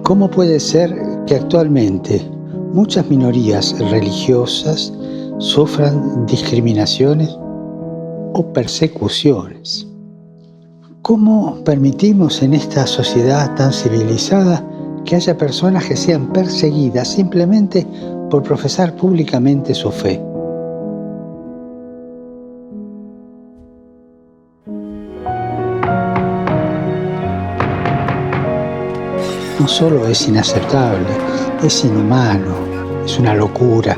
¿Cómo puede ser que actualmente muchas minorías religiosas sufran discriminaciones o persecuciones? ¿Cómo permitimos en esta sociedad tan civilizada que haya personas que sean perseguidas simplemente por profesar públicamente su fe? No solo es inaceptable, es inhumano, es una locura.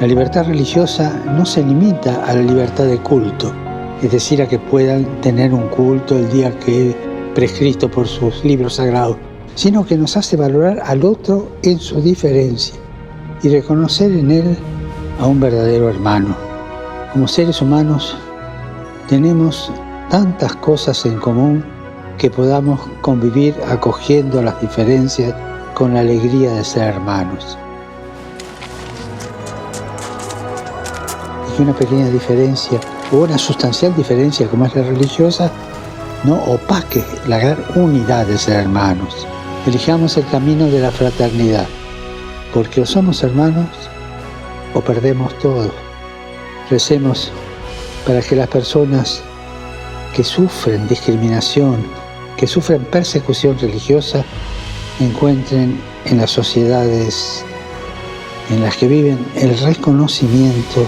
La libertad religiosa no se limita a la libertad de culto, es decir, a que puedan tener un culto el día que es prescrito por sus libros sagrados, sino que nos hace valorar al otro en su diferencia y reconocer en él a un verdadero hermano. Como seres humanos tenemos tantas cosas en común que podamos convivir acogiendo las diferencias con la alegría de ser hermanos. Y que una pequeña diferencia o una sustancial diferencia como es la religiosa no opaque la gran unidad de ser hermanos. Elijamos el camino de la fraternidad, porque o somos hermanos o perdemos todo. Recemos para que las personas que sufren discriminación, que sufren persecución religiosa, encuentren en las sociedades en las que viven el reconocimiento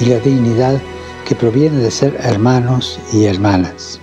y la dignidad que proviene de ser hermanos y hermanas.